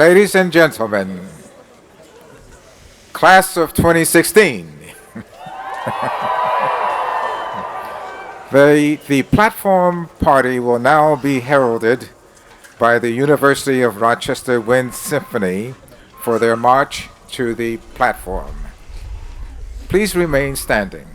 Ladies and gentlemen, class of 2016, the platform party will now be heralded by the University of Rochester Wind Symphony for their march to the platform. Please remain standing.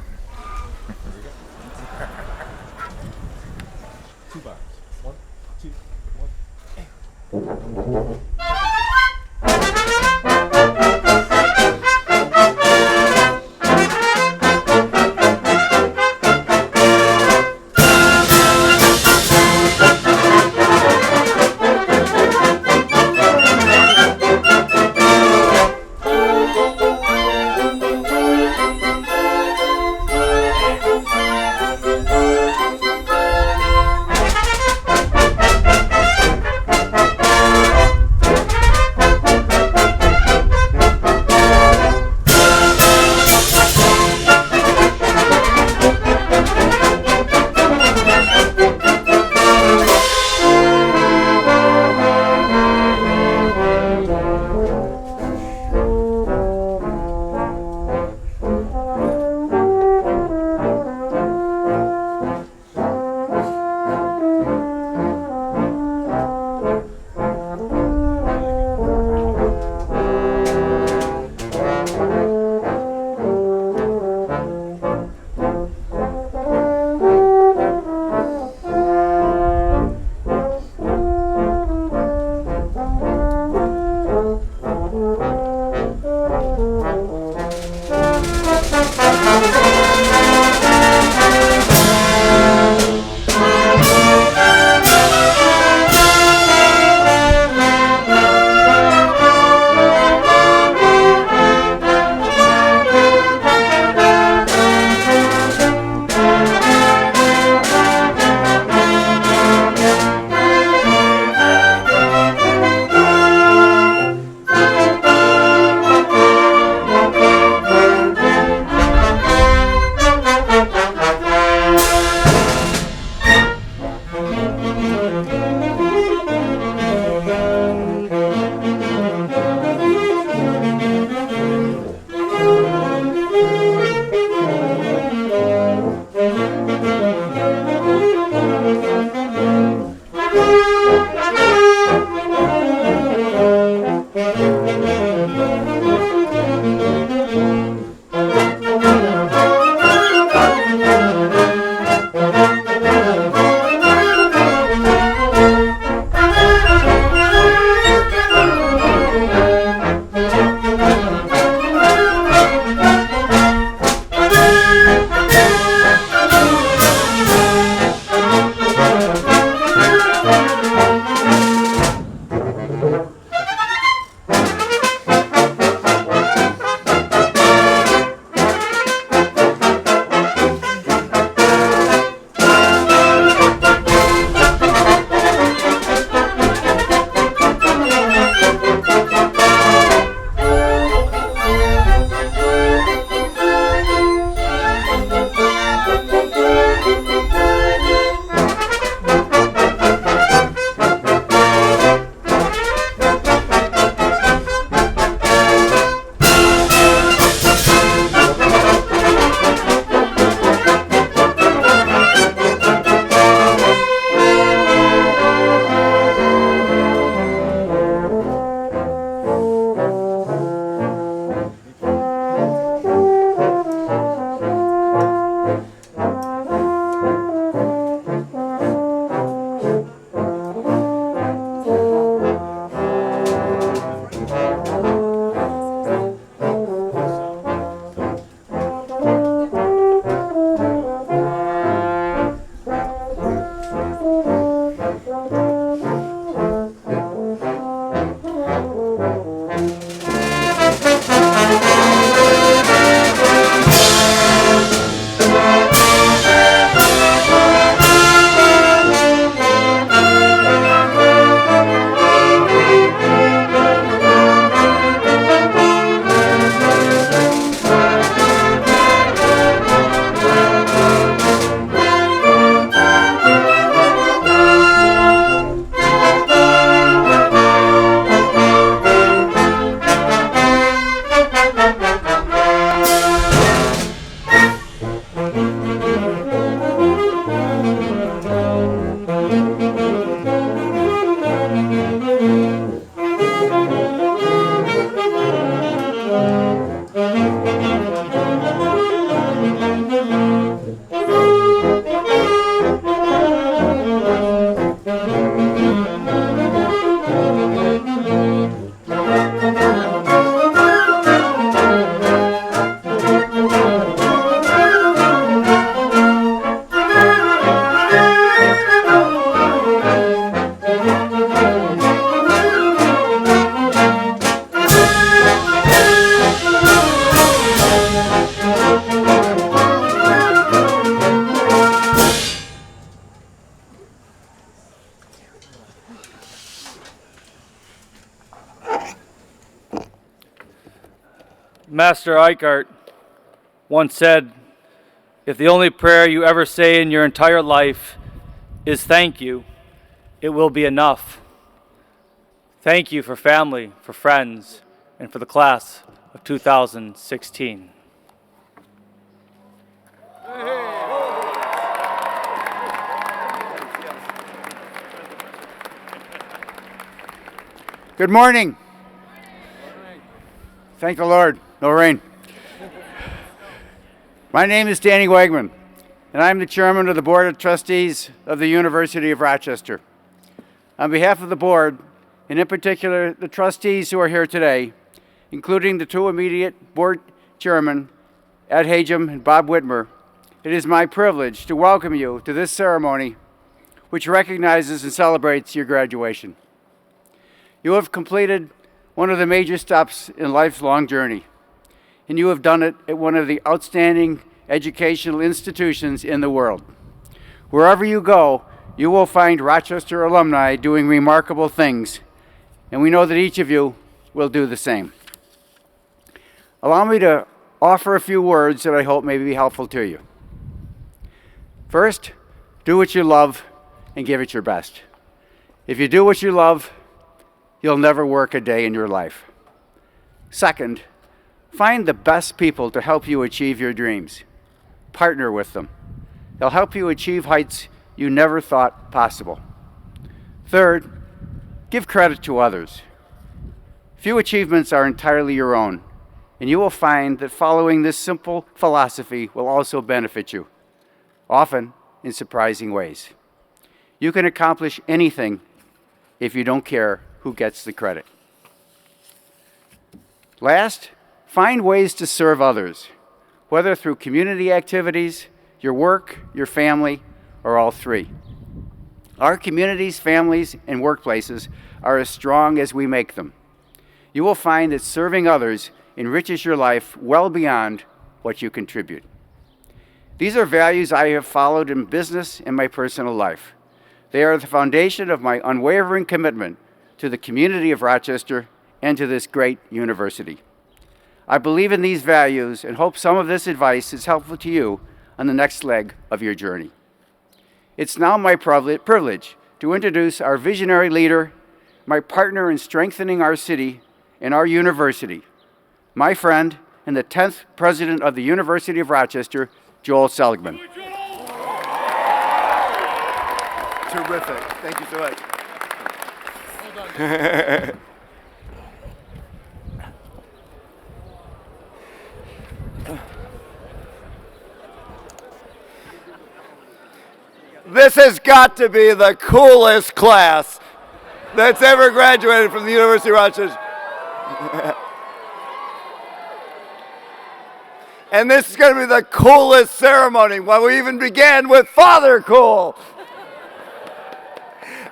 Master Eichart once said, if the only prayer you ever say in your entire life is thank you, it will be enough. Thank you for family, for friends, and for the class of 2016. Good morning. Thank the Lord. No rain. My name is Danny Wegman, and I'm the chairman of the Board of Trustees of the University of Rochester. On behalf of the board, and in particular the trustees who are here today, including the two immediate board chairmen, Ed Hagem and Bob Whitmer, it is my privilege to welcome you to this ceremony which recognizes and celebrates your graduation. You have completed one of the major steps in life's long journey, and you have done it at one of the outstanding educational institutions in the world. Wherever you go, you will find Rochester alumni doing remarkable things, and we know that each of you will do the same. Allow me to offer a few words that I hope may be helpful to you. First, do what you love and give it your best. If you do what you love, you'll never work a day in your life. Second, find the best people to help you achieve your dreams. Partner with them. They'll help you achieve heights you never thought possible. Third, give credit to others. Few achievements are entirely your own, and you will find that following this simple philosophy will also benefit you, often in surprising ways. You can accomplish anything if you don't care who gets the credit. Last, find ways to serve others, whether through community activities, your work, your family, or all three. Our communities, families, and workplaces are as strong as we make them. You will find that serving others enriches your life well beyond what you contribute. These are values I have followed in business and my personal life. They are the foundation of my unwavering commitment to the community of Rochester and to this great university. I believe in these values and hope some of this advice is helpful to you on the next leg of your journey. It's now my privilege to introduce our visionary leader, my partner in strengthening our city and our university, my friend and the 10th president of the University of Rochester, Joel Seligman. Terrific. Thank you so much. This has got to be the coolest class that's ever graduated from the University of Rochester. And this is going to be the coolest ceremony. Well, we even began with Father Cool.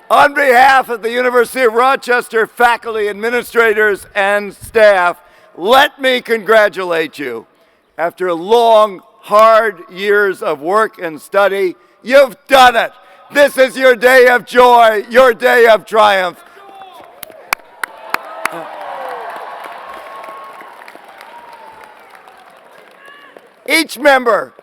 On behalf of the University of Rochester faculty, administrators, and staff, let me congratulate you. After long, hard years of work and study, you've done it. This is your day of joy, your day of triumph. Each member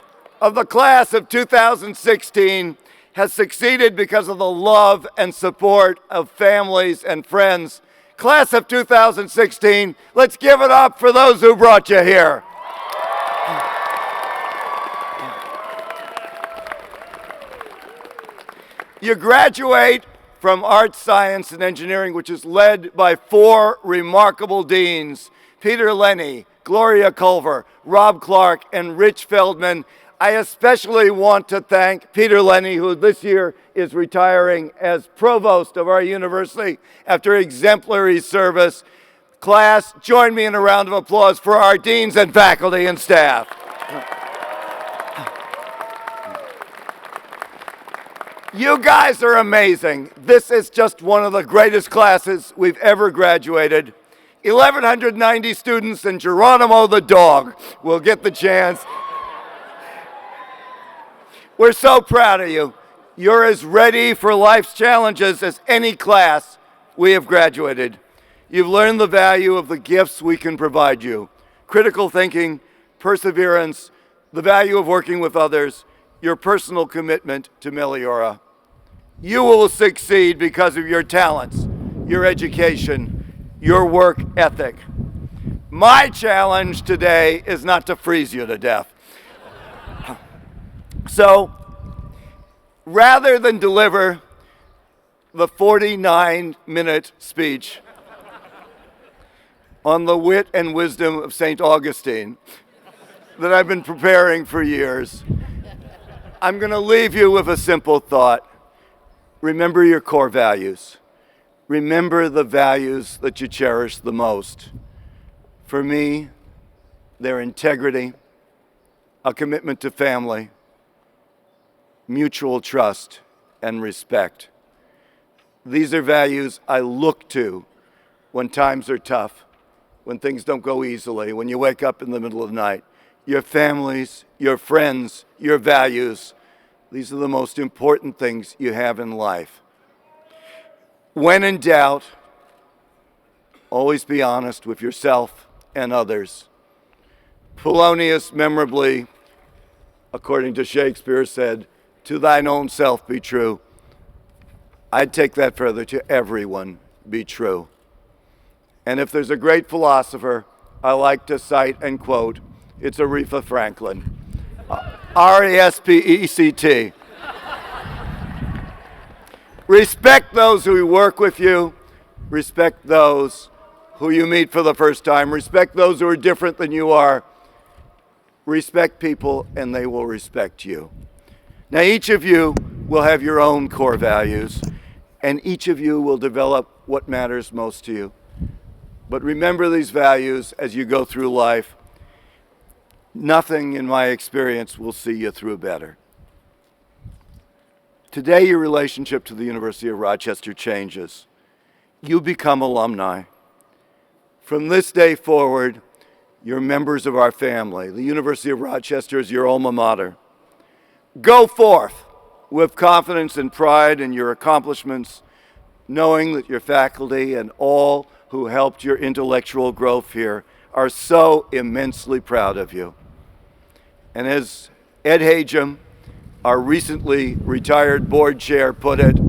of the class of 2016 has succeeded because of the love and support of families and friends. Class of 2016, let's give it up for those who brought you here. You graduate from Arts, Science, and Engineering, which is led by 4 remarkable deans, Peter Lenny, Gloria Culver, Rob Clark, and Rich Feldman. I especially want to thank Peter Lenny, who this year is retiring as provost of our university after exemplary service. Class, join me in a round of applause for our deans and faculty and staff. You guys are amazing. This is just one of the greatest classes we've ever graduated. 1,190 students and Geronimo the dog will get the chance. We're so proud of you. You're as ready for life's challenges as any class we have graduated. You've learned the value of the gifts we can provide you. critical thinking, perseverance, the value of working with others, your personal commitment to Meliora. You will succeed because of your talents, your education, your work ethic. My challenge today is not to freeze you to death. So, rather than deliver the 49-minute speech on the wit and wisdom of St. Augustine that I've been preparing for years, I'm going to leave you with a simple thought. Remember your core values. Remember the values that you cherish the most. For me, they're integrity, a commitment to family, mutual trust, and respect. These are values I look to when times are tough, when things don't go easily, when you wake up in the middle of the night. Your families, your friends, your values, these are the most important things you have in life. When in doubt, always be honest with yourself and others. Polonius memorably, according to Shakespeare, said, "To thine own self be true." I'd take that further, to everyone be true. And if there's a great philosopher I like to cite and quote, it's Aretha Franklin. R-E-S-P-E-C-T. Respect those who work with you. Respect those who you meet for the first time. Respect those who are different than you are. Respect people and they will respect you. Now each of you will have your own core values and each of you will develop what matters most to you. But remember these values as you go through life. Nothing in my experience will see you through better. Today, your relationship to the University of Rochester changes. You become alumni. From this day forward, you're members of our family. The University of Rochester is your alma mater. Go forth with confidence and pride in your accomplishments, knowing that your faculty and all who helped your intellectual growth here are so immensely proud of you. And as Ed Hagem, our recently retired board chair, put it,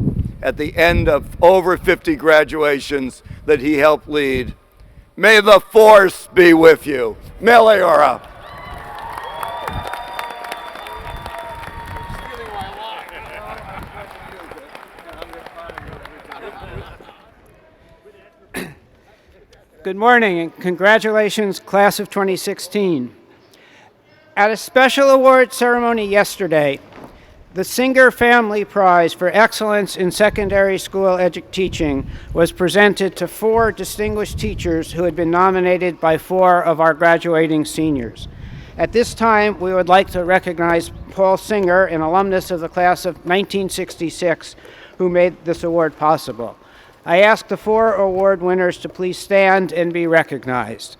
at the end of over 50 graduations that he helped lead, may the force be with you. Meliora. Good morning and congratulations, class of 2016. At a special award ceremony yesterday, the Singer Family Prize for Excellence in Secondary School Teaching was presented to 4 distinguished teachers who had been nominated by 4 of our graduating seniors. At this time, we would like to recognize Paul Singer, an alumnus of the class of 1966, who made this award possible. I ask the 4 award winners to please stand and be recognized.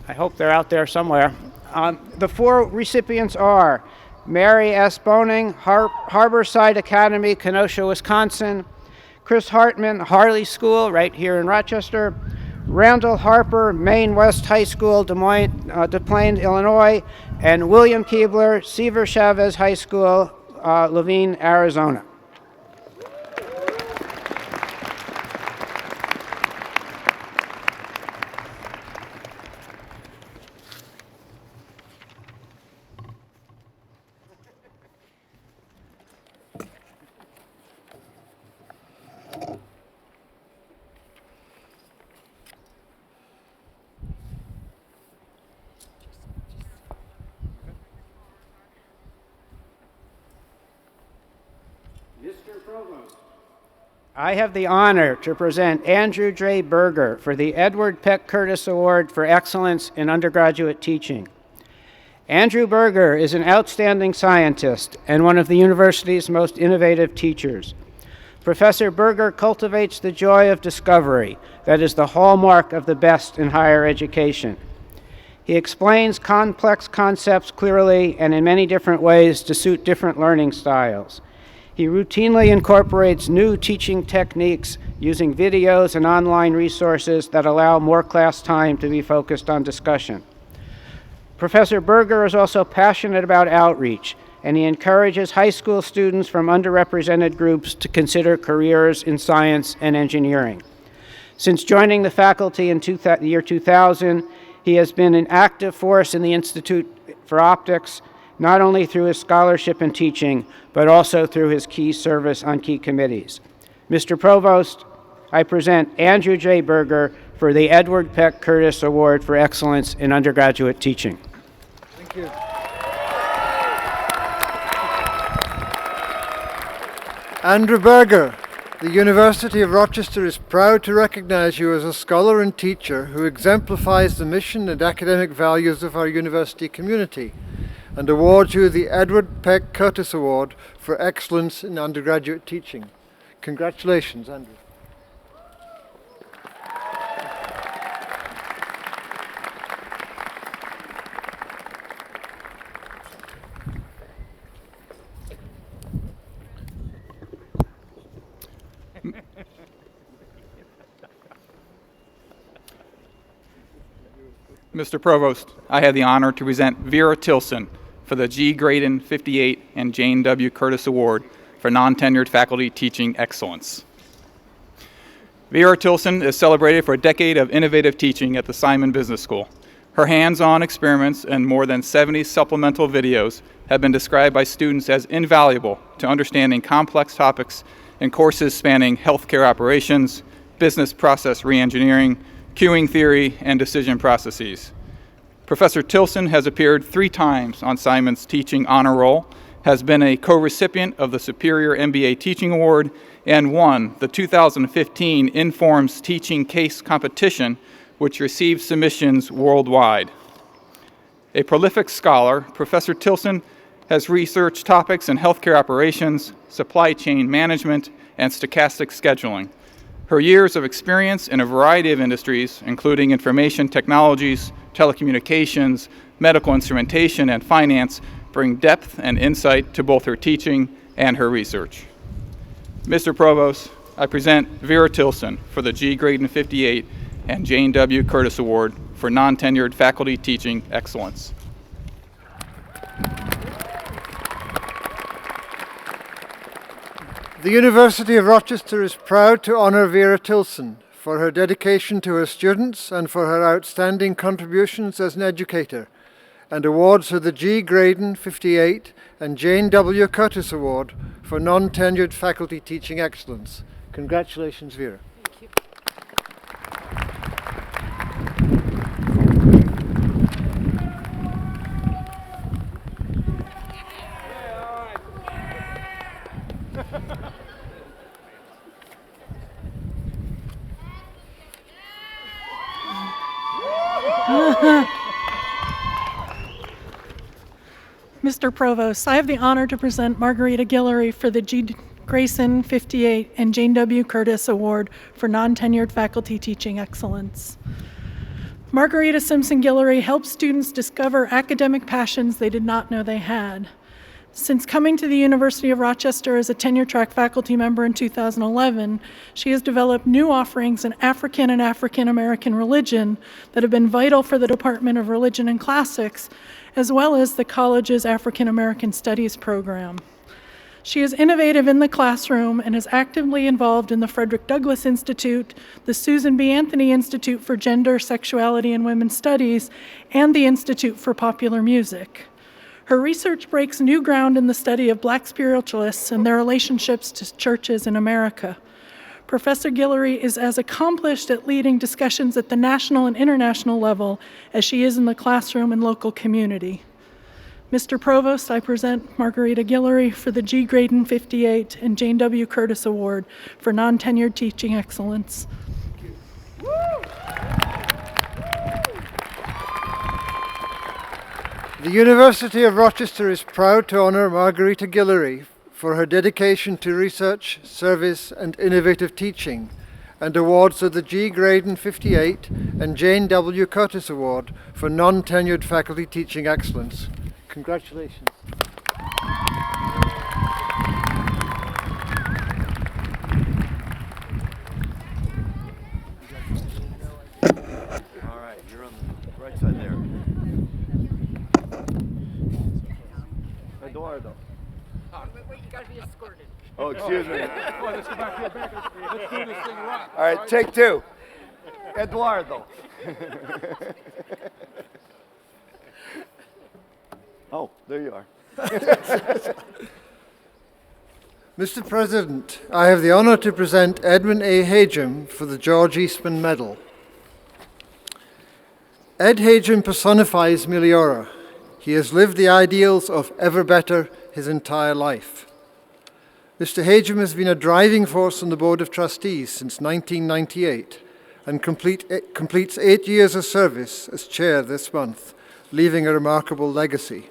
I hope they're out there somewhere. The 4 recipients are Mary S. Boning, Harborside Academy, Kenosha, Wisconsin; Chris Hartman, Harley School, right here in Rochester; Randall Harper, Maine West High School, Des Plaines, Illinois; and William Keebler, Seaver Chavez High School, Levine, Arizona. I have the honor to present Andrew J. Berger for the Edward Peck Curtis Award for Excellence in Undergraduate Teaching. Andrew Berger is an outstanding scientist and one of the university's most innovative teachers. Professor Berger cultivates the joy of discovery that is the hallmark of the best in higher education. He explains complex concepts clearly and in many different ways to suit different learning styles. He routinely incorporates new teaching techniques using videos and online resources that allow more class time to be focused on discussion. Professor Berger is also passionate about outreach, and he encourages high school students from underrepresented groups to consider careers in science and engineering. Since joining the faculty in the year 2000, he has been an active force in the Institute for Optics, not only through his scholarship and teaching, but also through his key service on key committees. Mr. Provost, I present Andrew J. Berger for the Edward Peck Curtis Award for Excellence in Undergraduate Teaching. Thank you. Andrew Berger, the University of Rochester is proud to recognize you as a scholar and teacher who exemplifies the mission and academic values of our university community, and awards you the Edward Peck Curtis Award for Excellence in Undergraduate Teaching. Congratulations, Andrew. Mr. Provost, I have the honor to present Vera Tilson for the G. Graydon 58 and Jane W. Curtis Award for Non-Tenured Faculty Teaching Excellence. Vera Tilson is celebrated for a decade of innovative teaching at the Simon Business School. Her hands-on experiments and more than 70 supplemental videos have been described by students as invaluable to understanding complex topics in courses spanning healthcare operations, business process reengineering, queuing theory, and decision processes. Professor Tilson has appeared 3 times on Simon's Teaching Honor Roll, has been a co-recipient of the Superior MBA Teaching Award, and won the 2015 Informs Teaching Case Competition, which received submissions worldwide. A prolific scholar, Professor Tilson has researched topics in healthcare operations, supply chain management, and stochastic scheduling. Her years of experience in a variety of industries, including information technologies, telecommunications, medical instrumentation, and finance, bring depth and insight to both her teaching and her research. Mr. Provost, I present Vera Tilson for the G. Graydon 58 and Jane W. Curtis Award for Non-Tenured Faculty Teaching Excellence. The University of Rochester is proud to honor Vera Tilson for her dedication to her students and for her outstanding contributions as an educator, and awards her the G. Graydon 58 and Jane W. Curtis Award for Non-Tenured Faculty Teaching Excellence. Congratulations, Vera. Thank you. Mr. Provost, I have the honor to present Margarita Guillory for the G. Grayson 58 and Jane W. Curtis Award for Non-Tenured Faculty Teaching Excellence. Margarita Simpson Guillory helps students discover academic passions they did not know they had. Since coming to the University of Rochester as a tenure-track faculty member in 2011, she has developed new offerings in African and African American religion that have been vital for the Department of Religion and Classics, as well as the college's African American Studies program. She is innovative in the classroom and is actively involved in the Frederick Douglass Institute, the Susan B. Anthony Institute for Gender, Sexuality, and Women's Studies, and the Institute for Popular Music. Her research breaks new ground in the study of Black spiritualists and their relationships to churches in America. Professor Guillory is as accomplished at leading discussions at the national and international level as she is in the classroom and local community. Mr. Provost, I present Margarita Guillory for the G. Graydon 58 and Jane W. Curtis Award for Non-Tenured Teaching Excellence. The University of Rochester is proud to honor Margarita Guillory for her dedication to research, service, and innovative teaching, and awards her the G. Graydon 58 and Jane W. Curtis Award for Non-Tenured Faculty Teaching Excellence. Congratulations. Eduardo. Wait, you gotta be escorted. Oh, excuse me. Let's go back here. Let's do this thing right. All right, take two. Eduardo. Oh, there you are. Mr. President, I have the honor to present Edmund A. Hagem for the George Eastman Medal. Ed Hagem personifies Meliora. He has lived the ideals of ever better his entire life. Mr. Hagem has been a driving force on the Board of Trustees since 1998 and completes 8 years of service as chair this month, leaving a remarkable legacy.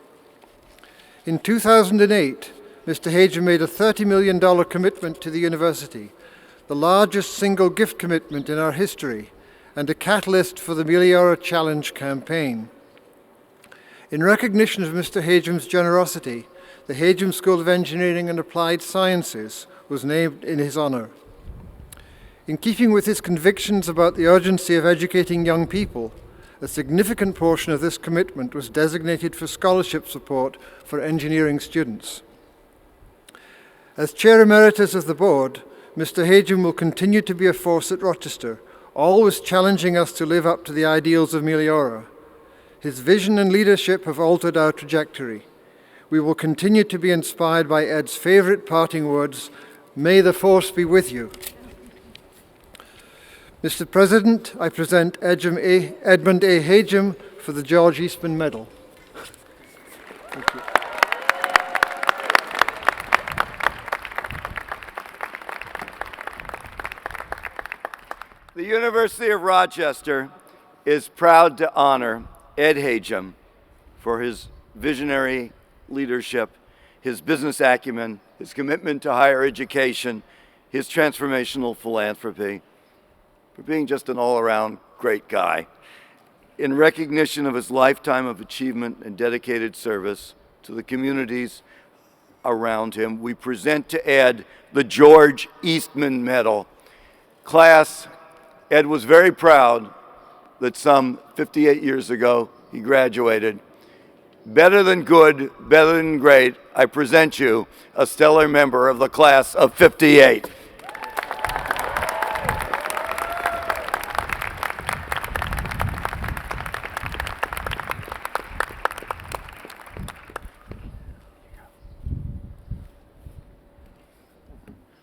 In 2008, Mr. Hagem made a $30 million commitment to the university, the largest single gift commitment in our history, and a catalyst for the Meliora Challenge campaign. In recognition of Mr. Hagem's generosity, the Hagem School of Engineering and Applied Sciences was named in his honor. In keeping with his convictions about the urgency of educating young people, a significant portion of this commitment was designated for scholarship support for engineering students. As Chair Emeritus of the Board, Mr. Hagem will continue to be a force at Rochester, always challenging us to live up to the ideals of Meliora. His vision and leadership have altered our trajectory. We will continue to be inspired by Ed's favorite parting words, "May the force be with you." Mr. President, I present Edmund A. Hagem for the George Eastman Medal. Thank you. The University of Rochester is proud to honor Ed Hagem for his visionary leadership, his business acumen, his commitment to higher education, his transformational philanthropy, for being just an all-around great guy. In recognition of his lifetime of achievement and dedicated service to the communities around him, we present to Ed the George Eastman Medal. Class, Ed was very proud that some 58 years ago he graduated. Better than good, better than great, I present you a stellar member of the class of 58.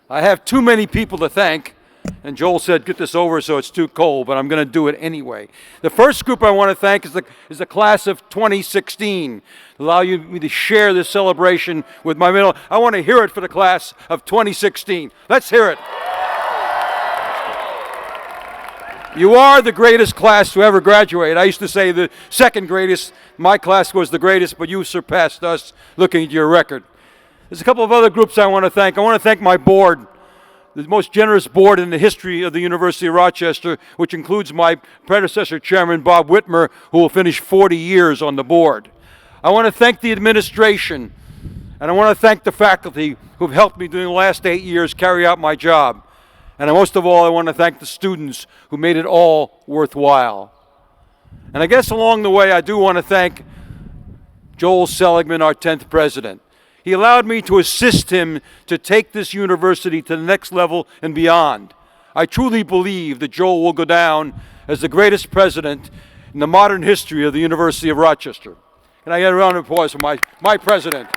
I have too many people to thank, and Joel said get this over so it's too cold, but I'm going to do it anyway. The first group I want to thank is the class of 2016. Allow me to share this celebration with my middle. I want to hear it for the class of 2016. Let's hear it. You are the greatest class to ever graduate. I used to say the second greatest. My class was the greatest, but you surpassed us looking at your record. There's a couple of other groups I want to thank. I want to thank my board, the most generous board in the history of the University of Rochester, which includes my predecessor, Chairman Bob Whitmer, who will finish 40 years on the board. I want to thank the administration, and I want to thank the faculty who have helped me during the last 8 years carry out my job. And most of all, I want to thank the students who made it all worthwhile. And I guess along the way, I do want to thank Joel Seligman, our 10th president. He allowed me to assist him to take this university to the next level and beyond. I truly believe that Joel will go down as the greatest president in the modern history of the University of Rochester. Can I get a round of applause for my president?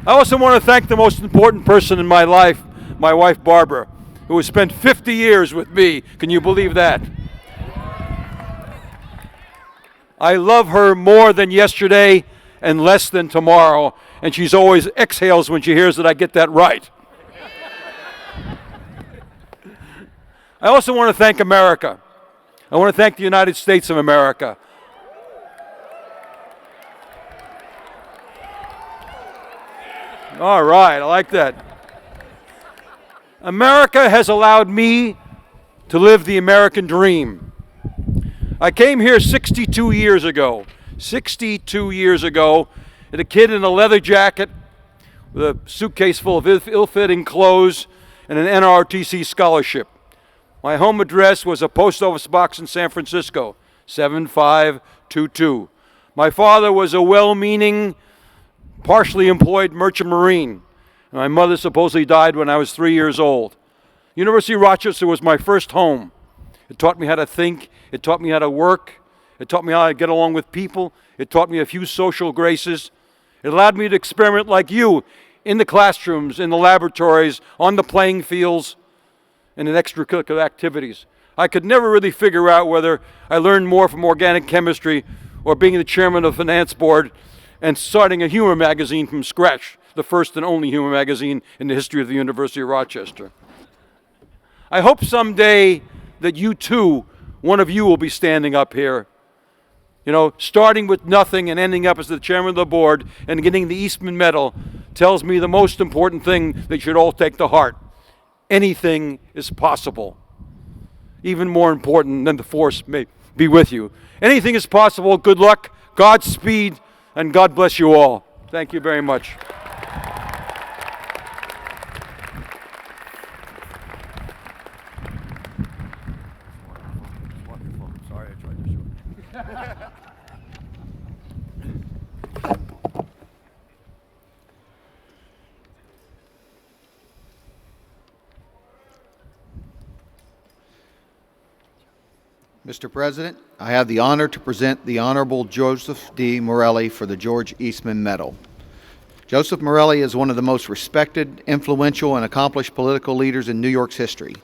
I also want to thank the most important person in my life, my wife Barbara, who has spent 50 years with me. Can you believe that? I love her more than yesterday and less than tomorrow, and she's always exhales when she hears that I get that right. I also want to thank America. I want to thank the United States of America. All right, I like that. America has allowed me to live the American dream. I came here 62 years ago. 62 years ago, as a kid in a leather jacket with a suitcase full of ill-fitting clothes and an NROTC scholarship. My home address was a post office box in San Francisco, 7522. My father was a well-meaning, partially employed merchant marine. My mother supposedly died when I was 3 years old. University of Rochester was my first home. It taught me how to think. It taught me how to work. It taught me how to get along with people. It taught me a few social graces. It allowed me to experiment like you in the classrooms, in the laboratories, on the playing fields, and in extracurricular activities. I could never really figure out whether I learned more from organic chemistry or being the chairman of the finance board and starting a humor magazine from scratch, the first and only humor magazine in the history of the University of Rochester. I hope someday that you too, one of you will be standing up here, starting with nothing and ending up as the chairman of the board and getting the Eastman Medal tells me the most important thing that you should all take to heart. Anything is possible. Even more important than the force may be with you. Anything is possible. Good luck, Godspeed, and God bless you all. Thank you very much. Sorry, I tried to show. Mr. President, I have the honor to present the Honorable Joseph D. Morelli for the George Eastman Medal. Joseph Morelli is one of the most respected, influential, and accomplished political leaders in New York's history.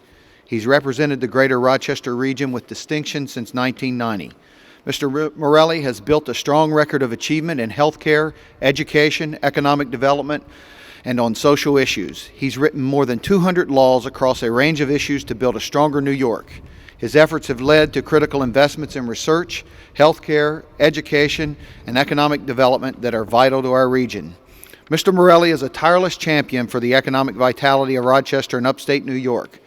He's represented the greater Rochester region with distinction since 1990. Mr. Morelli has built a strong record of achievement in healthcare, education, economic development, and on social issues. He's written more than 200 laws across a range of issues to build a stronger New York. His efforts have led to critical investments in research, healthcare, education, and economic development that are vital to our region. Mr. Morelli is a tireless champion for the economic vitality of Rochester and upstate New York.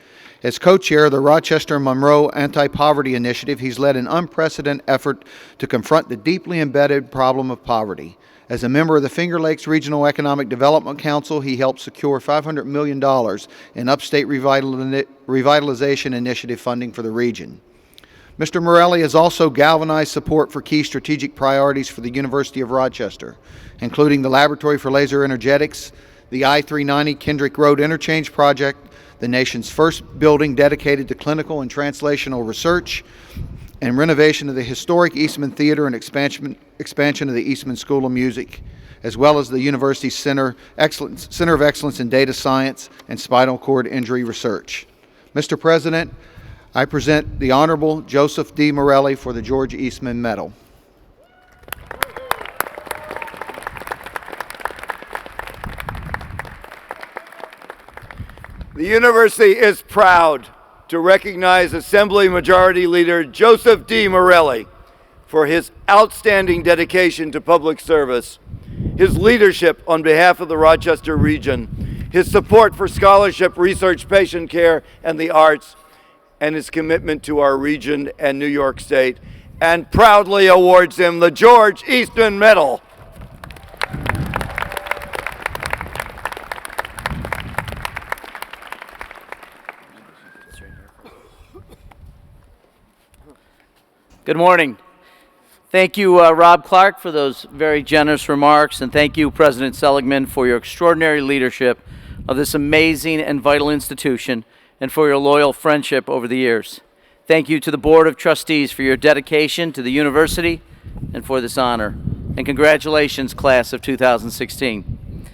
As co-chair of the Rochester-Monroe Anti-Poverty Initiative, he's led an unprecedented effort to confront the deeply embedded problem of poverty. As a member of the Finger Lakes Regional Economic Development Council, he helped secure $500 million in upstate revitalization initiative funding for the region. Mr. Morelli has also galvanized support for key strategic priorities for the University of Rochester, including the Laboratory for Laser Energetics, the I-390 Kendrick Road Interchange Project, the nation's first building dedicated to clinical and translational research, and renovation of the historic Eastman Theater and expansion of the Eastman School of Music, as well as the university's Center of Excellence in Data Science and Spinal Cord Injury Research. Mr. President, I present the Honorable Joseph D. Morelli for the George Eastman Medal. The university is proud to recognize Assembly Majority Leader Joseph D. Morelli for his outstanding dedication to public service, his leadership on behalf of the Rochester region, his support for scholarship, research, patient care, and the arts, and his commitment to our region and New York State, and proudly awards him the George Eastman Medal. Good morning. Thank you, Rob Clark, for those very generous remarks, and thank you, President Seligman, for your extraordinary leadership of this amazing and vital institution and for your loyal friendship over the years. Thank you to the Board of Trustees for your dedication to the university and for this honor. And congratulations, class of 2016.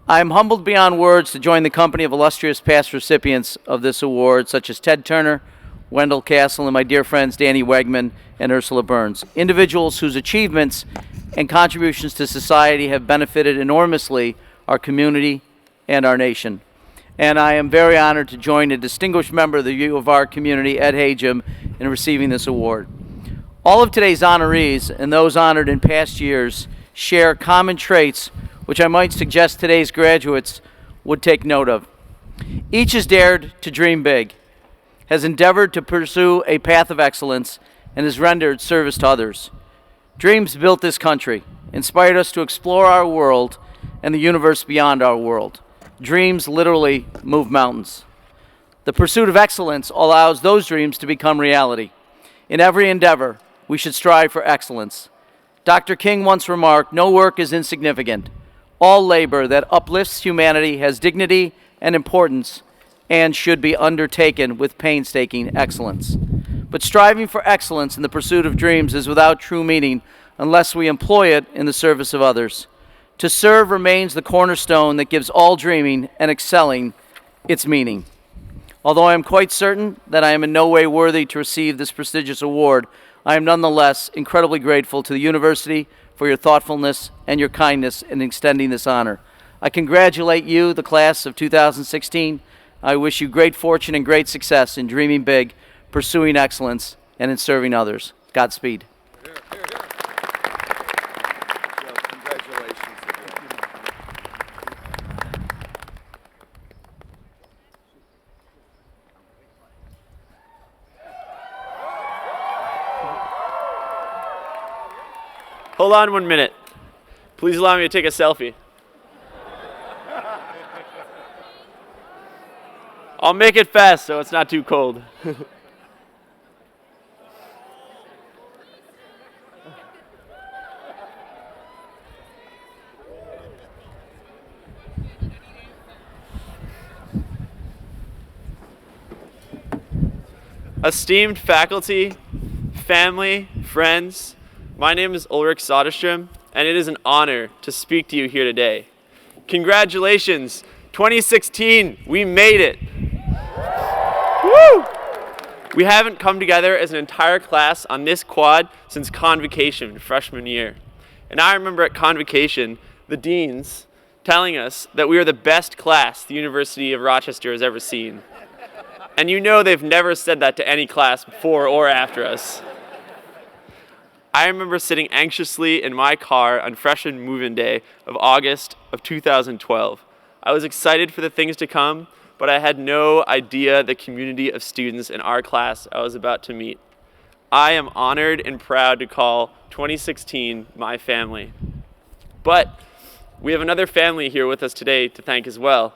I am humbled beyond words to join the company of illustrious past recipients of this award, such as Ted Turner, Wendell Castle, and my dear friends Danny Wegman and Ursula Burns, individuals whose achievements and contributions to society have benefited enormously our community and our nation. And I am very honored to join a distinguished member of the U of R community, Ed Hajim, in receiving this award. All of today's honorees and those honored in past years share common traits which I might suggest today's graduates would take note of. Each has dared to dream big, has endeavored to pursue a path of excellence, and has rendered service to others. Dreams built this country, inspired us to explore our world and the universe beyond our world. Dreams literally move mountains. The pursuit of excellence allows those dreams to become reality. In every endeavor, we should strive for excellence. Dr. King once remarked, "No work is insignificant. All labor that uplifts humanity has dignity and importance and should be undertaken with painstaking excellence." But striving for excellence in the pursuit of dreams is without true meaning unless we employ it in the service of others. To serve remains the cornerstone that gives all dreaming and excelling its meaning. Although I am quite certain that I am in no way worthy to receive this prestigious award, I am nonetheless incredibly grateful to the university for your thoughtfulness and your kindness in extending this honor. I congratulate you, the class of 2016. I wish you great fortune and great success in dreaming big, pursuing excellence, and in serving others. Godspeed. Hold on 1 minute. Please allow me to take a selfie. I'll make it fast so it's not too cold. Esteemed faculty, family, friends, my name is Ulrich Soderstrom, and it is an honor to speak to you here today. Congratulations, 2016, we made it. Woo! We haven't come together as an entire class on this quad since convocation freshman year. And I remember at convocation, the deans telling us that we are the best class the University of Rochester has ever seen. And you know they've never said that to any class before or after us. I remember sitting anxiously in my car on freshman move-in day of August of 2012. I was excited for the things to come, but I had no idea the community of students in our class I was about to meet. I am honored and proud to call 2016 my family. But we have another family here with us today to thank as well.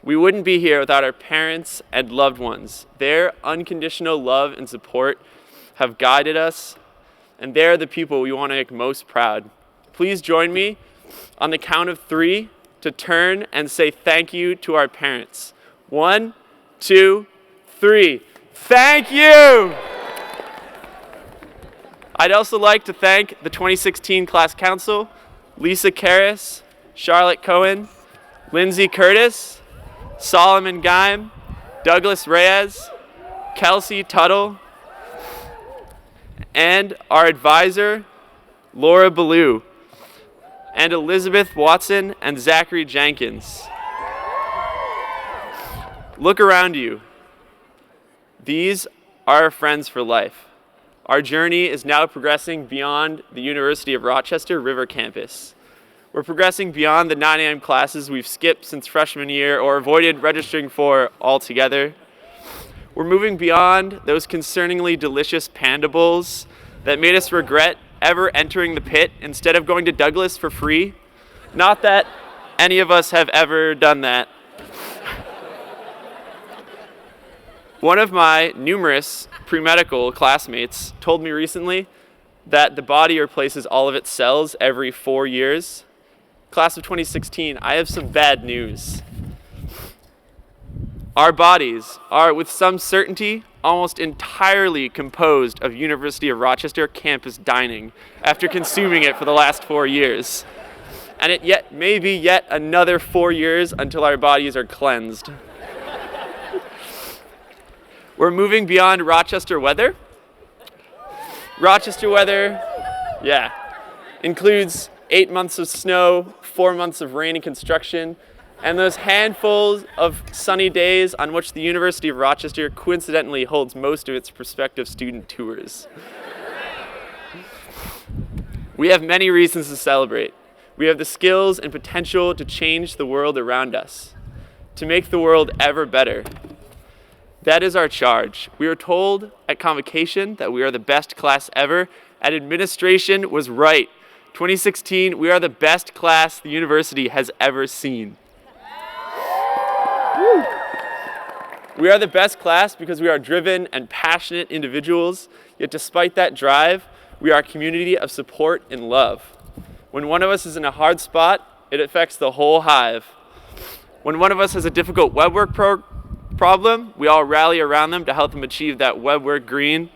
We wouldn't be here without our parents and loved ones. Their unconditional love and support have guided us, and they're the people we want to make most proud. Please join me on the count of 3 to turn and say thank you to our parents. 1, 2, 3. Thank you! I'd also like to thank the 2016 class council, Lisa Karras, Charlotte Cohen, Lindsay Curtis, Solomon Geim, Douglas Reyes, Kelsey Tuttle, and our advisor, Laura Ballou, and Elizabeth Watson and Zachary Jenkins. Look around you. These are our friends for life. Our journey is now progressing beyond the University of Rochester River campus. We're progressing beyond the 9 a.m. classes we've skipped since freshman year or avoided registering for altogether. We're moving beyond those concerningly delicious Panda Bowls that made us regret ever entering the pit instead of going to Douglas for free. Not that any of us have ever done that. One of my numerous pre-medical classmates told me recently that the body replaces all of its cells every 4 years. Class of 2016, I have some bad news. Our bodies are, with some certainty, almost entirely composed of University of Rochester campus dining after consuming it for the last 4 years. And it may be yet another 4 years until our bodies are cleansed. We're moving beyond Rochester weather. Rochester weather, includes 8 months of snow, 4 months of rain and construction, and those handfuls of sunny days on which the University of Rochester coincidentally holds most of its prospective student tours. We have many reasons to celebrate. We have the skills and potential to change the world around us, to make the world ever better. That is our charge. We were told at convocation that we are the best class ever, and administration was right. 2016, we are the best class the university has ever seen. We are the best class because we are driven and passionate individuals, yet despite that drive, We are a community of support and love. When one of us is in a hard spot, it affects the whole hive. When one of us has a difficult web work problem, we all rally around them to help them achieve that web work green.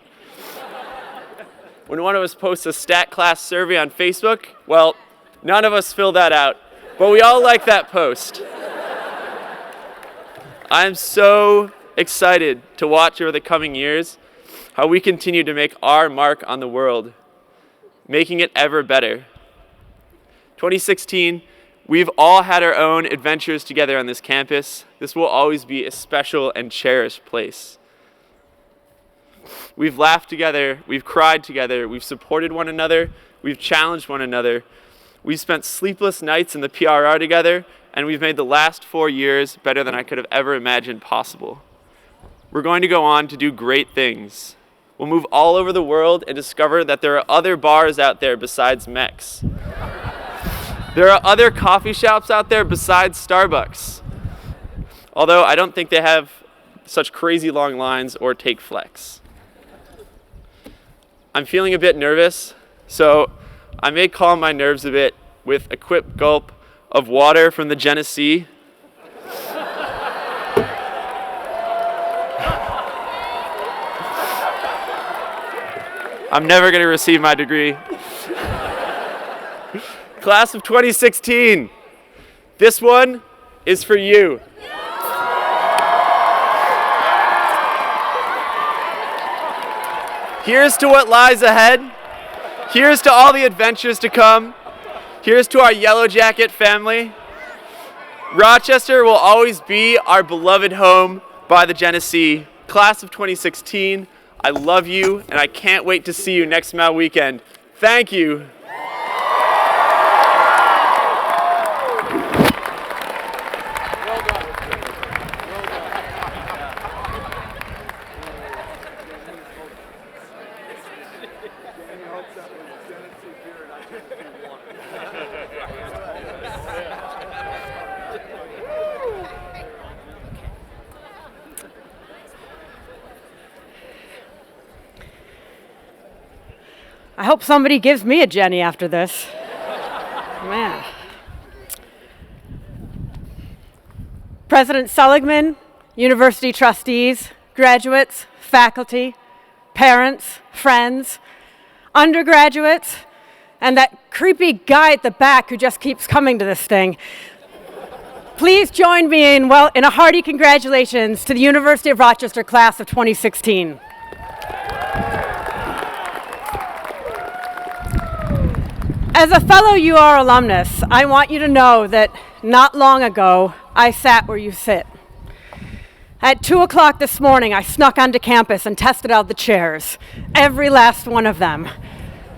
When one of us posts a stat class survey on Facebook, well, none of us fill that out, but we all like that post. I'm so excited to watch over the coming years how we continue to make our mark on the world, making it ever better. 2016, we've all had our own adventures together on this campus. This will always be a special and cherished place. We've laughed together, we've cried together, we've supported one another, we've challenged one another. We've spent sleepless nights in the PRR together, and we've made the last 4 years better than I could have ever imagined possible. We're going to go on to do great things. We'll move all over the world and discover that there are other bars out there besides Mex. There are other coffee shops out there besides Starbucks. Although I don't think they have such crazy long lines or take flex. I'm feeling a bit nervous, so I may calm my nerves a bit with a quick gulp of water from the Genesee. I'm never going to receive my degree. Class of 2016, this one is for you. Here's to what lies ahead. Here's to all the adventures to come. Here's to our Yellow Jacket family. Rochester will always be our beloved home by the Genesee. Class of 2016, I love you, and I can't wait to see you next Mal weekend. Thank you. I hope somebody gives me a Jenny after this. Man. President Seligman, university trustees, graduates, faculty, parents, friends, undergraduates, and that creepy guy at the back who just keeps coming to this thing. Please join me in a hearty congratulations to the University of Rochester class of 2016. As a fellow UR alumnus, I want you to know that not long ago, I sat where you sit. At 2 o'clock this morning, I snuck onto campus and tested out the chairs, every last one of them.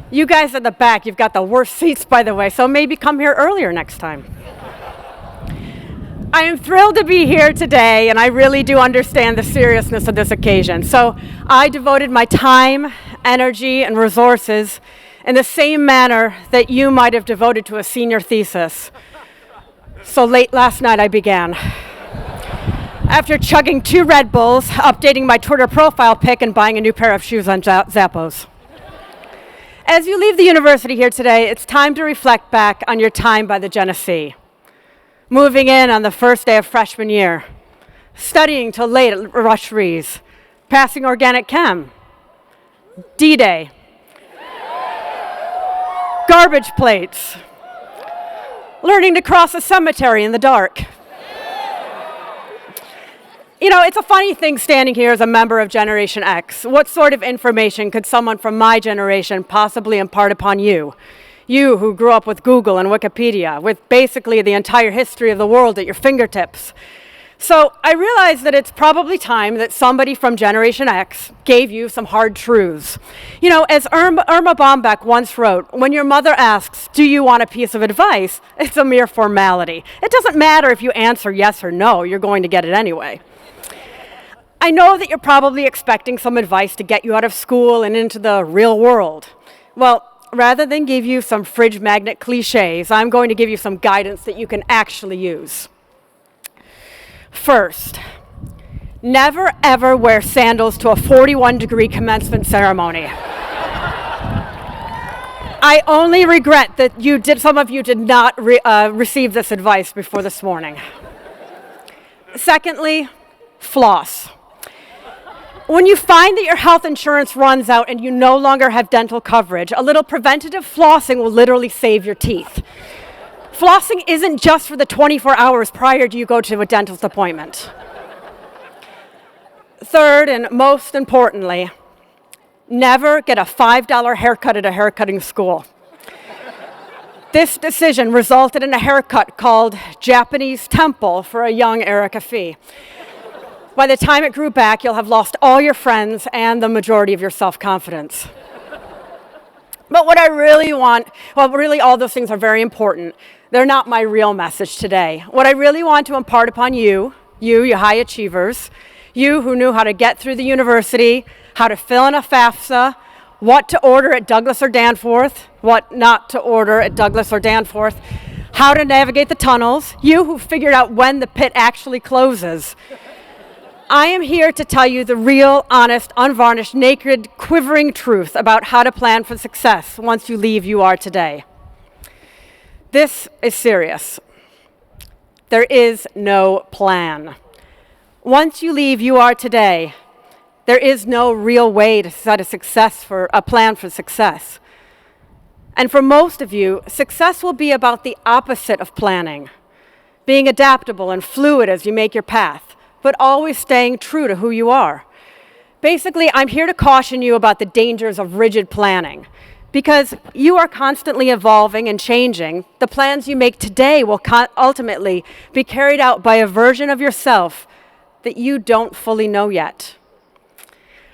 You guys at the back, you've got the worst seats, by the way, so maybe come here earlier next time. I am thrilled to be here today, and I really do understand the seriousness of this occasion. So I devoted my time, energy, and resources in the same manner that you might have devoted to a senior thesis. So late last night I began. After chugging 2 Red Bulls, updating my Twitter profile pic, and buying a new pair of shoes on Zappos. As you leave the university here today, it's time to reflect back on your time by the Genesee. Moving in on the first day of freshman year, studying till late at Rush Rees, passing organic chem, D-Day, garbage plates, learning to cross a cemetery in the dark. You know, it's a funny thing standing here as a member of Generation X. What sort of information could someone from my generation possibly impart upon you? You who grew up with Google and Wikipedia, with basically the entire history of the world at your fingertips. So I realize that it's probably time that somebody from Generation X gave you some hard truths. You know, as Irma Bombeck once wrote, when your mother asks, do you want a piece of advice, it's a mere formality. It doesn't matter if you answer yes or no, you're going to get it anyway. I know that you're probably expecting some advice to get you out of school and into the real world. Well, rather than give you some fridge magnet cliches, I'm going to give you some guidance that you can actually use. First, never ever wear sandals to a 41-degree commencement ceremony. I only regret that some of you did not receive this advice before this morning. Secondly, floss. When you find that your health insurance runs out and you no longer have dental coverage, a little preventative flossing will literally save your teeth. Flossing isn't just for the 24 hours prior to you go to a dentist appointment. Third, and most importantly, never get a $5 haircut at a haircutting school. This decision resulted in a haircut called Japanese Temple for a young Erica Fee. By the time it grew back, you'll have lost all your friends and the majority of your self-confidence. But what I really want, well, really all those things are very important. They're not my real message today. What I really want to impart upon you high achievers, you who knew how to get through the university, how to fill in a FAFSA, what to order at Douglas or Danforth, what not to order at Douglas or Danforth, how to navigate the tunnels, you who figured out when the pit actually closes. I am here to tell you the real, honest, unvarnished, naked, quivering truth about how to plan for success once you leave UR today. This is serious. There is no plan. Once you leave UR today, there is no real way to set a plan for success. And for most of you, success will be about the opposite of planning, being adaptable and fluid as you make your path, but always staying true to who you are. Basically, I'm here to caution you about the dangers of rigid planning. Because you are constantly evolving and changing, the plans you make today will ultimately be carried out by a version of yourself that you don't fully know yet.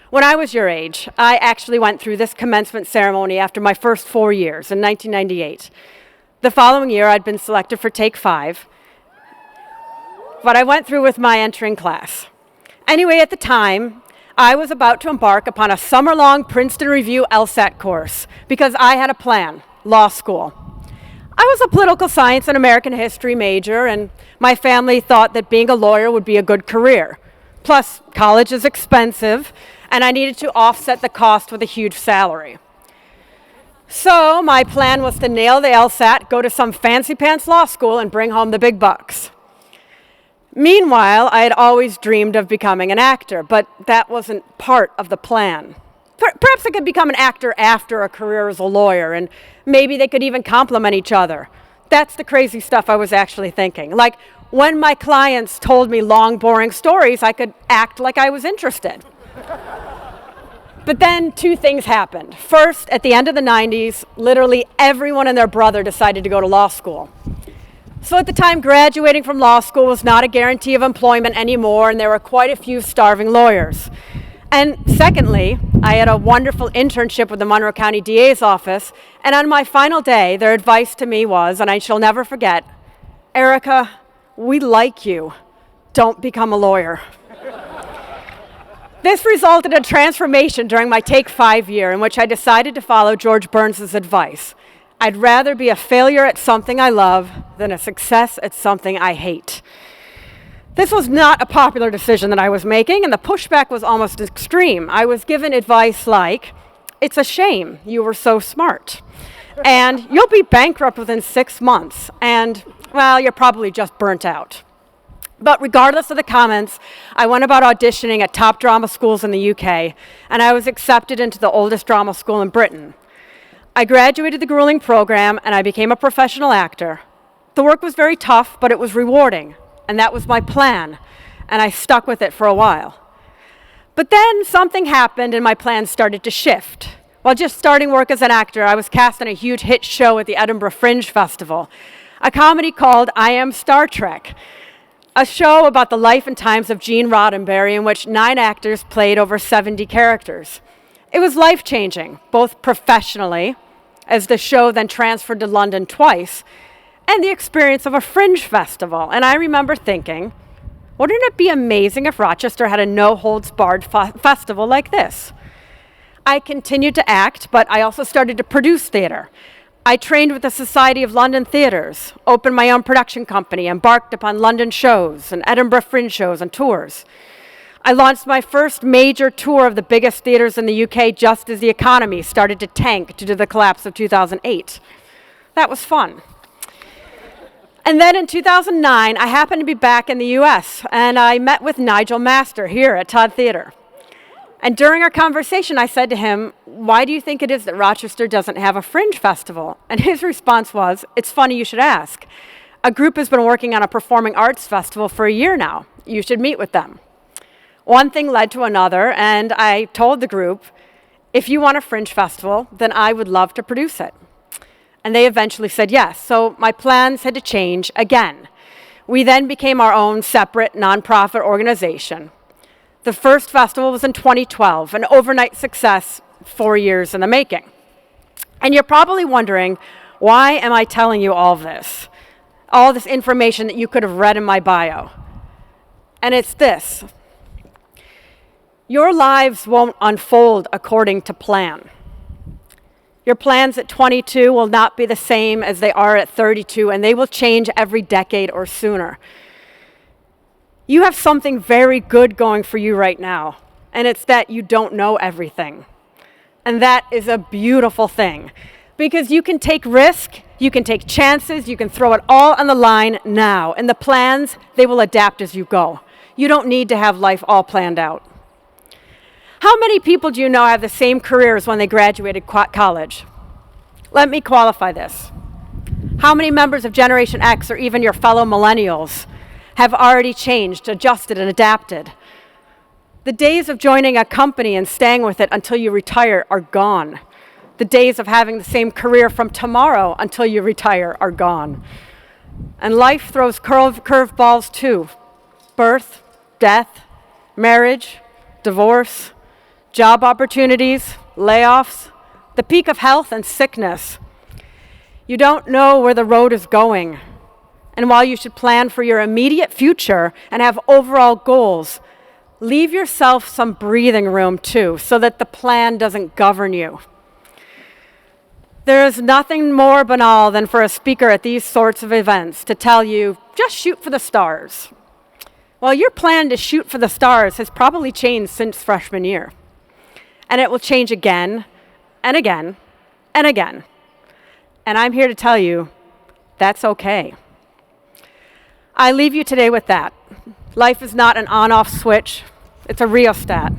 When I was your age, I actually went through this commencement ceremony after my first 4 years in 1998. The following year, I'd been selected for Take 5, but I went through with my entering class. Anyway, at the time, I was about to embark upon a summer-long Princeton Review LSAT course because I had a plan, law school. I was a political science and American history major, and my family thought that being a lawyer would be a good career. Plus, college is expensive, and I needed to offset the cost with a huge salary. So my plan was to nail the LSAT, go to some fancy pants law school, and bring home the big bucks. Meanwhile, I had always dreamed of becoming an actor, but that wasn't part of the plan. Perhaps I could become an actor after a career as a lawyer, and maybe they could even complement each other. That's the crazy stuff I was actually thinking. Like, when my clients told me long, boring stories, I could act like I was interested. But then two things happened. First, at the end of the 90s, literally everyone and their brother decided to go to law school. So at the time, graduating from law school was not a guarantee of employment anymore, and there were quite a few starving lawyers. And secondly, I had a wonderful internship with the Monroe County DA's office, and on my final day, their advice to me was, and I shall never forget, "Erica, we like you. Don't become a lawyer." This resulted in a transformation during my Take 5 year in which I decided to follow George Burns's advice. I'd rather be a failure at something I love than a success at something I hate. This was not a popular decision that I was making, and the pushback was almost extreme. I was given advice like, "It's a shame you were so smart, and you'll be bankrupt within 6 months, and, well, you're probably just burnt out." But regardless of the comments, I went about auditioning at top drama schools in the UK, and I was accepted into the oldest drama school in Britain. I graduated the grueling program, and I became a professional actor. The work was very tough, but it was rewarding, and that was my plan, and I stuck with it for a while. But then something happened, and my plans started to shift. While just starting work as an actor, I was cast in a huge hit show at the Edinburgh Fringe Festival, a comedy called I Am Star Trek, a show about the life and times of Gene Roddenberry in which 9 actors played over 70 characters. It was life-changing, both professionally, as the show then transferred to London twice, and the experience of a fringe festival. And I remember thinking, wouldn't it be amazing if Rochester had a no-holds-barred festival like this? I continued to act, but I also started to produce theater. I trained with the Society of London Theatres, opened my own production company, embarked upon London shows and Edinburgh Fringe shows and tours. I launched my first major tour of the biggest theaters in the UK just as the economy started to tank due to the collapse of 2008. That was fun. And then in 2009, I happened to be back in the US, and I met with Nigel Master here at Todd Theater. And during our conversation, I said to him, "Why do you think it is that Rochester doesn't have a fringe festival?" And his response was, "It's funny you should ask. A group has been working on a performing arts festival for a year now. You should meet with them." One thing led to another, and I told the group, "If you want a fringe festival, then I would love to produce it." And they eventually said yes. So my plans had to change again. We then became our own separate nonprofit organization. The first festival was in 2012, an overnight success, 4 years in the making. And you're probably wondering, why am I telling you all this information that you could have read in my bio? And it's this: your lives won't unfold according to plan. Your plans at 22 will not be the same as they are at 32, and they will change every decade or sooner. You have something very good going for you right now, and it's that you don't know everything. And that is a beautiful thing, because you can take risk, you can take chances, you can throw it all on the line now, and the plans, they will adapt as you go. You don't need to have life all planned out. How many people do you know have the same careers when they graduated college? Let me qualify this. How many members of Generation X, or even your fellow millennials, have already changed, adjusted, and adapted? The days of joining a company and staying with it until you retire are gone. The days of having the same career from tomorrow until you retire are gone. And life throws curveballs too. Birth, death, marriage, divorce, job opportunities, layoffs, the peak of health and sickness. You don't know where the road is going. And while you should plan for your immediate future and have overall goals, leave yourself some breathing room too, so that the plan doesn't govern you. There is nothing more banal than for a speaker at these sorts of events to tell you, just shoot for the stars. Well, your plan to shoot for the stars has probably changed since freshman year. And it will change again, and again, and again. And I'm here to tell you, that's okay. I leave you today with that. Life is not an on-off switch, it's a rheostat.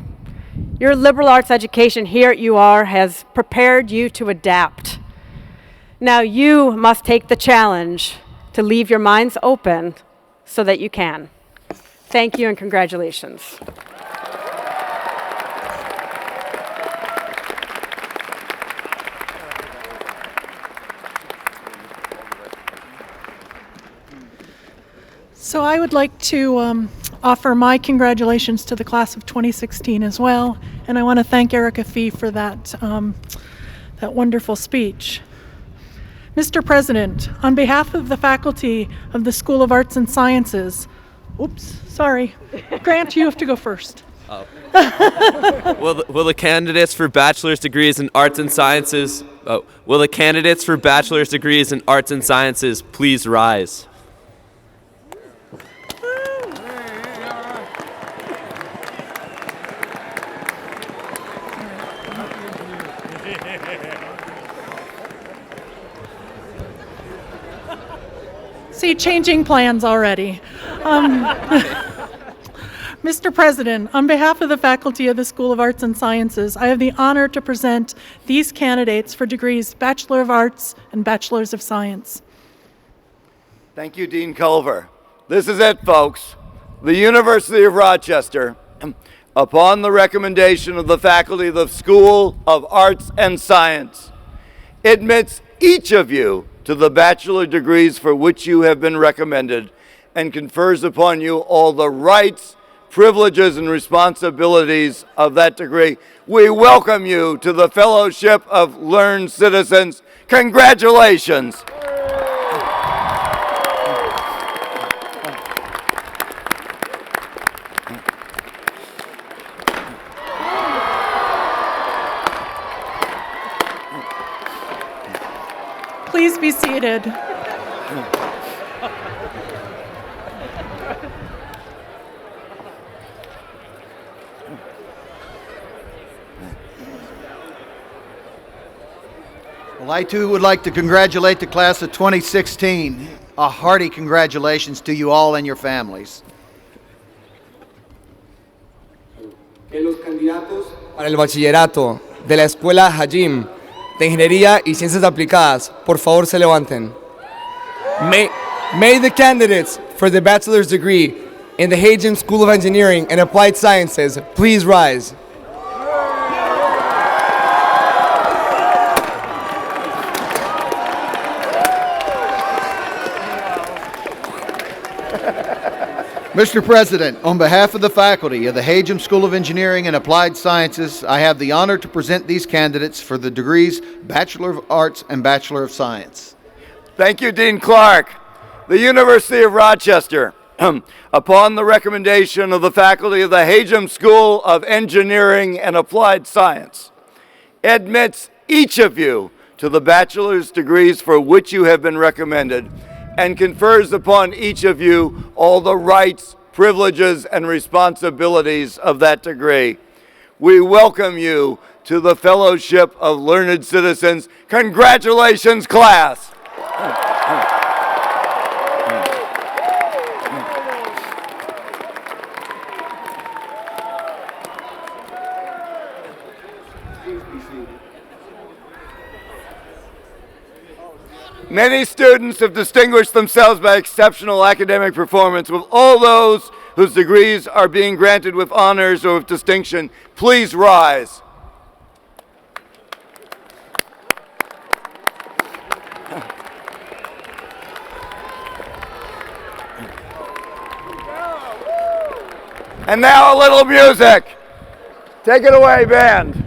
Your liberal arts education here at UR has prepared you to adapt. Now you must take the challenge to leave your minds open so that you can. Thank you and congratulations. So I would like to offer my congratulations to the class of 2016 as well, and I want to thank Erica Fee for that wonderful speech. Mr. President, on behalf of the faculty of the School of Arts and Sciences, Grant, you have to go first. Will the candidates for bachelor's degrees in arts and sciences please rise? See, changing plans already. Mr. President, on behalf of the faculty of the School of Arts and Sciences, I have the honor to present these candidates for degrees Bachelor of Arts and Bachelors of Science. Thank you, Dean Culver. This is it, folks. The University of Rochester, upon the recommendation of the faculty of the School of Arts and Science, admits each of you to the bachelor degrees for which you have been recommended, and confers upon you all the rights, privileges, and responsibilities of that degree. We welcome you to the Fellowship of Learned Citizens. Congratulations. Please be seated. Well, I too would like to congratulate the class of 2016. A hearty congratulations to you all and your families. Para el bachillerato de la Escuela Hajim de Ingeniería y Ciencias Aplicadas, por favor se levanten. May the candidates for the bachelor's degree in the Hajim School of Engineering and Applied Sciences please rise. Mr. President, on behalf of the faculty of the Hajim School of Engineering and Applied Sciences, I have the honor to present these candidates for the degrees Bachelor of Arts and Bachelor of Science. Thank you, Dean Clark. The University of Rochester, upon the recommendation of the faculty of the Hajim School of Engineering and Applied Science, admits each of you to the bachelor's degrees for which you have been recommended, and confers upon each of you all the rights, privileges, and responsibilities of that degree. We welcome you to the Fellowship of Learned Citizens. Congratulations, class! Many students have distinguished themselves by exceptional academic performance. With all those whose degrees are being granted with honors or with distinction, please rise. And now a little music. Take it away, band.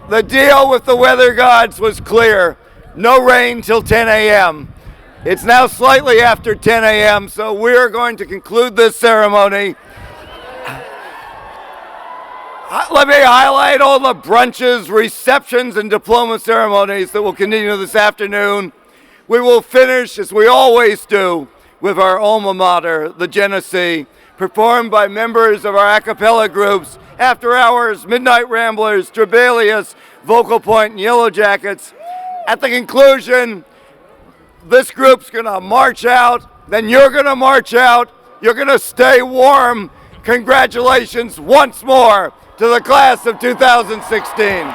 The deal with the weather gods was clear. No rain till 10 a.m. It's now slightly after 10 a.m., so we're going to conclude this ceremony. Let me highlight all the brunches, receptions, and diploma ceremonies that will continue this afternoon. We will finish, as we always do, with our alma mater, the Genesee, performed by members of our a cappella groups, After Hours, Midnight Ramblers, Trebalius, Vocal Point, and Yellow Jackets. At the conclusion, this group's gonna march out, then you're gonna march out, you're gonna stay warm. Congratulations once more to the class of 2016.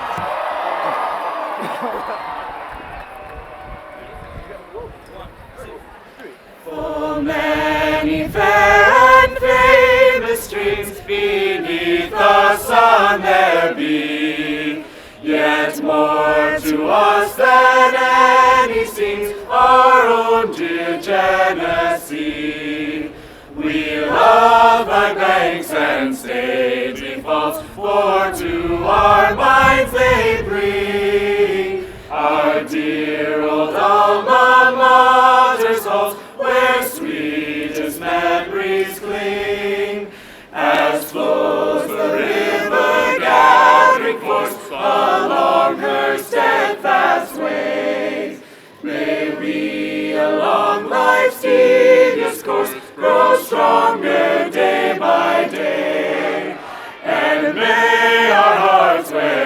Full many fair and famous streams beneath the sun there be. Yet more to us than any seems our own dear Genesee. We love thy banks and stately falls, for to our minds they bring our dear old alma mater's halls, where sweetest memories cling. As flows the river gathering force along her steadfast ways, may we along life's tedious course grow stronger day by day, and may our hearts wear